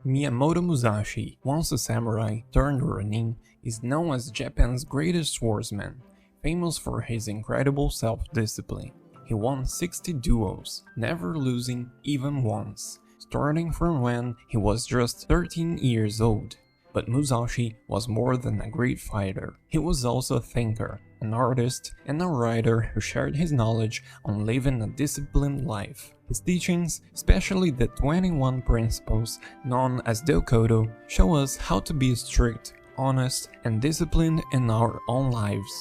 Miyamoto Musashi, once a samurai turned Ronin, is known as Japan's greatest swordsman, famous for his incredible self-discipline. He won 60 duels, never losing even once, starting from when he was just 13 years old. But Musashi was more than a great fighter. He was also a thinker, an artist, and a writer who shared his knowledge on living a disciplined life. His teachings, especially the 21 principles known as Dokodo, show us how to be strict, honest, and disciplined in our own lives.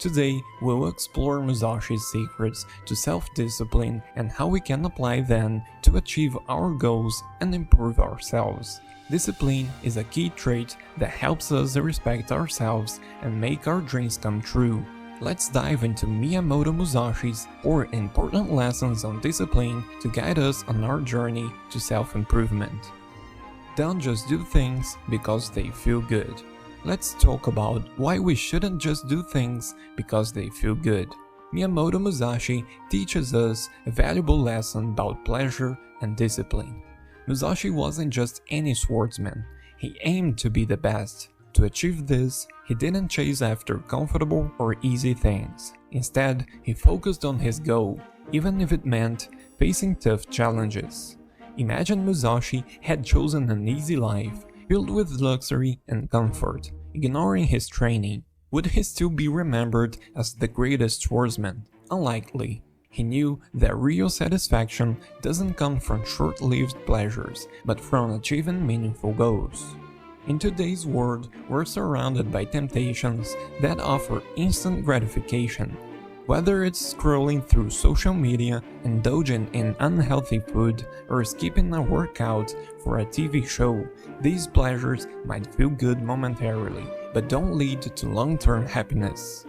Today, we'll explore Musashi's secrets to self-discipline and how we can apply them to achieve our goals and improve ourselves. Discipline is a key trait that helps us respect ourselves and make our dreams come true. Let's dive into Miyamoto Musashi's 4 important lessons on discipline to guide us on our journey to self-improvement. Don't just do things because they feel good. Let's talk about why we shouldn't just do things because they feel good. Miyamoto Musashi teaches us a valuable lesson about pleasure and discipline. Musashi wasn't just any swordsman, he aimed to be the best. To achieve this, he didn't chase after comfortable or easy things. Instead, he focused on his goal, even if it meant facing tough challenges. Imagine Musashi had chosen an easy life, filled with luxury and comfort, ignoring his training. Would he still be remembered as the greatest swordsman? Unlikely. He knew that real satisfaction doesn't come from short-lived pleasures, but from achieving meaningful goals. In today's world, we're surrounded by temptations that offer instant gratification. Whether it's scrolling through social media, indulging in unhealthy food, or skipping a workout for a TV show, these pleasures might feel good momentarily, but don't lead to long-term happiness.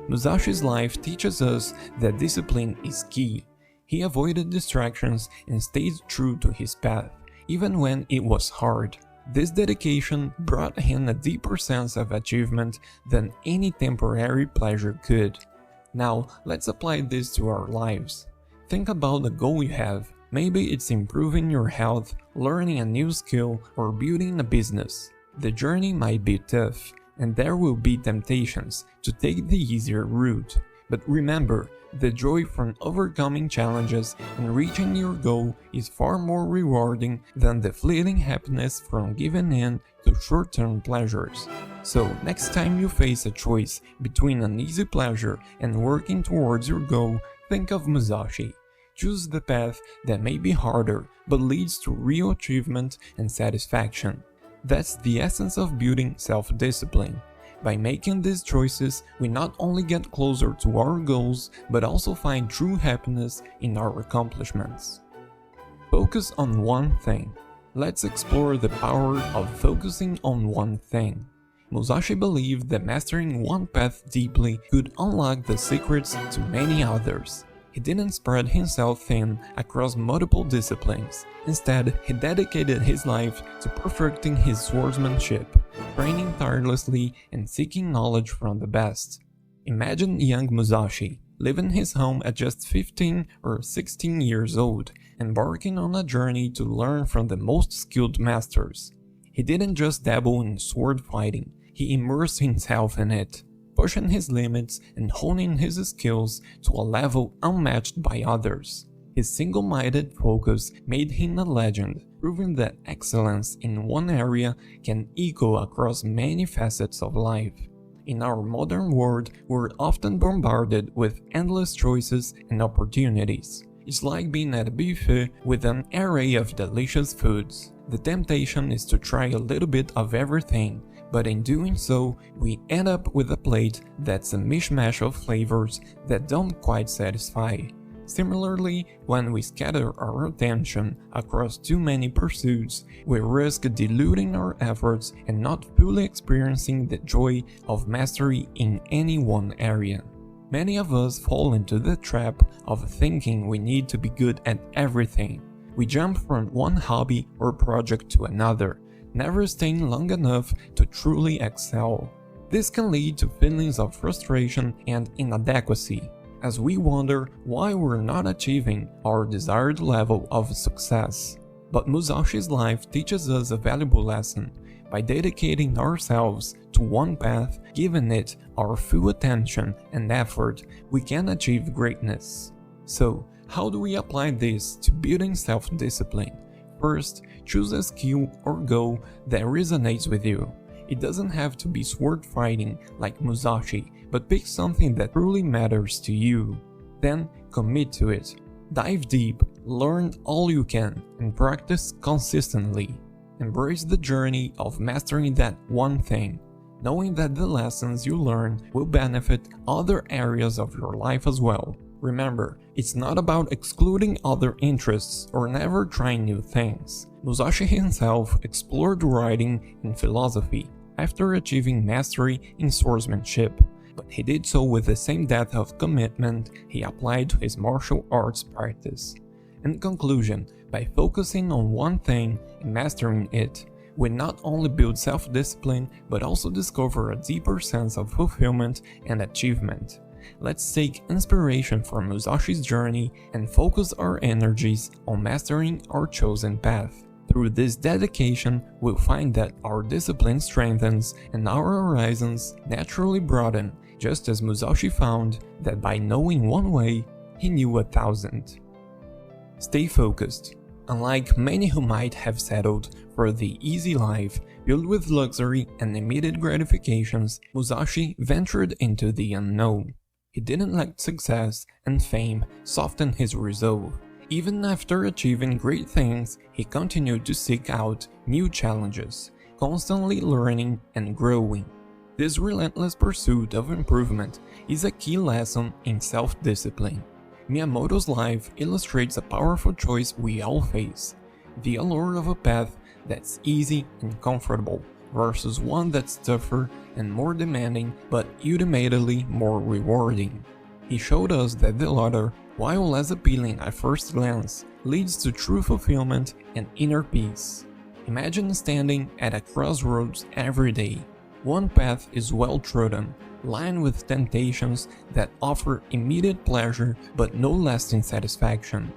Musashi's life teaches us that discipline is key. He avoided distractions and stayed true to his path, even when it was hard. This dedication brought him a deeper sense of achievement than any temporary pleasure could. Now, let's apply this to our lives. Think about the goal you have. Maybe it's improving your health, learning a new skill, or building a business. The journey might be tough, and there will be temptations to take the easier route. But remember, the joy from overcoming challenges and reaching your goal is far more rewarding than the fleeting happiness from giving in to short-term pleasures. So, next time you face a choice between an easy pleasure and working towards your goal, think of Musashi. Choose the path that may be harder, but leads to real achievement and satisfaction. That's the essence of building self-discipline. By making these choices, we not only get closer to our goals, but also find true happiness in our accomplishments. Focus on one thing. Let's explore the power of focusing on one thing. Musashi believed that mastering one path deeply could unlock the secrets to many others. He didn't spread himself thin across multiple disciplines. Instead, he dedicated his life to perfecting his swordsmanship, training tirelessly and seeking knowledge from the best. Imagine young Musashi, leaving his home at just 15 or 16 years old, embarking on a journey to learn from the most skilled masters. He didn't just dabble in sword fighting, he immersed himself in it, pushing his limits and honing his skills to a level unmatched by others. His single-minded focus made him a legend, proving that excellence in one area can echo across many facets of life. In our modern world, we're often bombarded with endless choices and opportunities. It's like being at a buffet with an array of delicious foods. The temptation is to try a little bit of everything, but in doing so, we end up with a plate that's a mishmash of flavors that don't quite satisfy. Similarly, when we scatter our attention across too many pursuits, we risk diluting our efforts and not fully experiencing the joy of mastery in any one area. Many of us fall into the trap of thinking we need to be good at everything. We jump from one hobby or project to another, never staying long enough to truly excel. This can lead to feelings of frustration and inadequacy, as we wonder why we're not achieving our desired level of success. But Musashi's life teaches us a valuable lesson. By dedicating ourselves to one path, giving it our full attention and effort, we can achieve greatness. So, how do we apply this to building self-discipline? First, choose a skill or goal that resonates with you. It doesn't have to be sword fighting like Musashi, but pick something that truly matters to you. Then, commit to it. Dive deep, learn all you can, and practice consistently. Embrace the journey of mastering that one thing, knowing that the lessons you learn will benefit other areas of your life as well. Remember, it's not about excluding other interests or never trying new things. Musashi himself explored writing and philosophy after achieving mastery in swordsmanship, but he did so with the same depth of commitment he applied to his martial arts practice. In conclusion, by focusing on one thing and mastering it, we not only build self-discipline but also discover a deeper sense of fulfillment and achievement. Let's take inspiration from Musashi's journey and focus our energies on mastering our chosen path. Through this dedication, we'll find that our discipline strengthens and our horizons naturally broaden, just as Musashi found that by knowing one way, he knew 1,000. Stay focused. Unlike many who might have settled for the easy life, filled with luxury and immediate gratifications, Musashi ventured into the unknown. He didn't let success and fame soften his resolve. Even after achieving great things, he continued to seek out new challenges, constantly learning and growing. This relentless pursuit of improvement is a key lesson in self-discipline. Miyamoto's life illustrates a powerful choice we all face: the allure of a path that's easy and comfortable versus one that's tougher and more demanding but ultimately more rewarding. He showed us that the latter, while less appealing at first glance, leads to true fulfillment and inner peace. Imagine standing at a crossroads every day. One path is well-trodden, lined with temptations that offer immediate pleasure but no lasting satisfaction.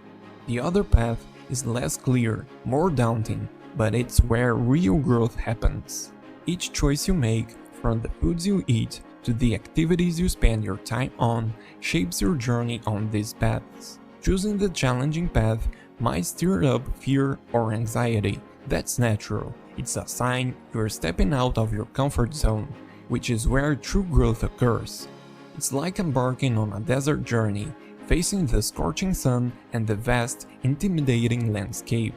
The other path is less clear, more daunting, but it's where real growth happens. Each choice you make, from the foods you eat to the activities you spend your time on, shapes your journey on these paths. Choosing the challenging path might stir up fear or anxiety. That's natural. It's a sign you're stepping out of your comfort zone, which is where true growth occurs. It's like embarking on a desert journey, facing the scorching sun and the vast, intimidating landscape.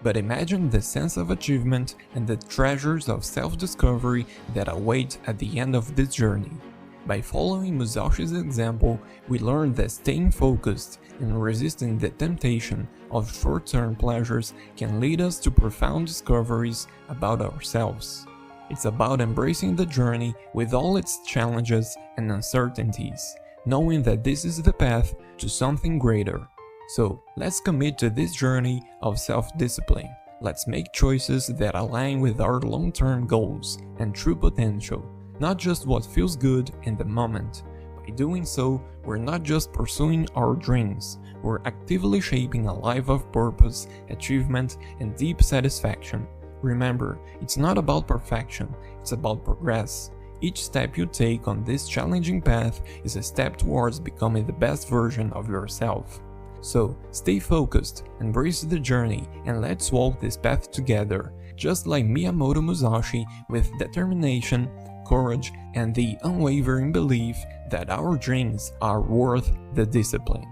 But imagine the sense of achievement and the treasures of self-discovery that await at the end of this journey. By following Musashi's example, we learn that staying focused and resisting the temptation of short-term pleasures can lead us to profound discoveries about ourselves. It's about embracing the journey with all its challenges and uncertainties, knowing that this is the path to something greater. So, let's commit to this journey of self-discipline. Let's make choices that align with our long-term goals and true potential, not just what feels good in the moment. By doing so, we're not just pursuing our dreams, we're actively shaping a life of purpose, achievement, and deep satisfaction. Remember, it's not about perfection, it's about progress. Each step you take on this challenging path is a step towards becoming the best version of yourself. So, stay focused, embrace the journey, and let's walk this path together, just like Miyamoto Musashi, with determination, courage, and the unwavering belief that our dreams are worth the discipline.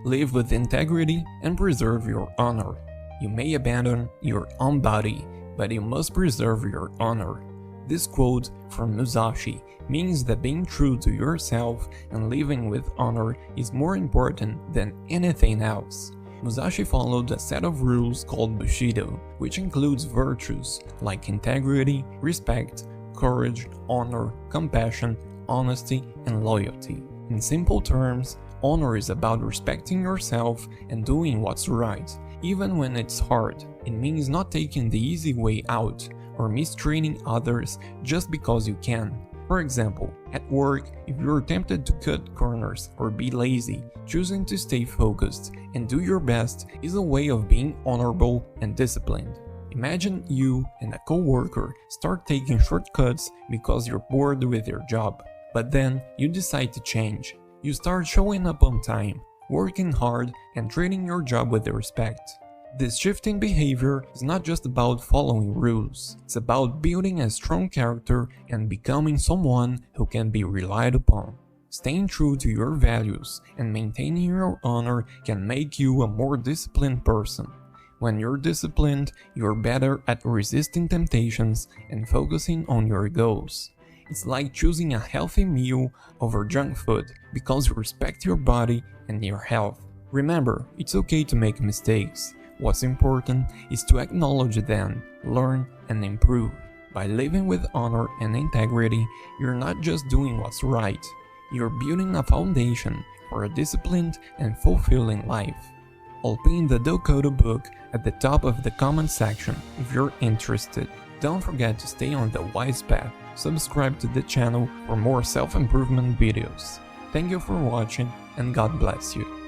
Live with integrity and preserve your honor. You may abandon your own body, but you must preserve your honor. This quote from Musashi means that being true to yourself and living with honor is more important than anything else. Musashi followed a set of rules called Bushido, which includes virtues like integrity, respect, courage, honor, compassion, honesty, and loyalty. In simple terms, honor is about respecting yourself and doing what's right, even when it's hard. It means not taking the easy way out or mistreating others just because you can. For example, at work, if you're tempted to cut corners or be lazy, choosing to stay focused and do your best is a way of being honorable and disciplined. Imagine you and a co-worker start taking shortcuts because you're bored with your job. But then you decide to change. You start showing up on time, working hard, and treating your job with respect. This shift in behavior is not just about following rules, it's about building a strong character and becoming someone who can be relied upon. Staying true to your values and maintaining your honor can make you a more disciplined person. When you're disciplined, you're better at resisting temptations and focusing on your goals. It's like choosing a healthy meal over junk food because you respect your body and your health. Remember, it's okay to make mistakes. What's important is to acknowledge them, learn, and improve. By living with honor and integrity, you're not just doing what's right, you're building a foundation for a disciplined and fulfilling life. I'll pin the Dokkodo book at the top of the comment section if you're interested. Don't forget to stay on the wise path. Subscribe to the channel for more self-improvement videos. Thank you for watching and God bless you.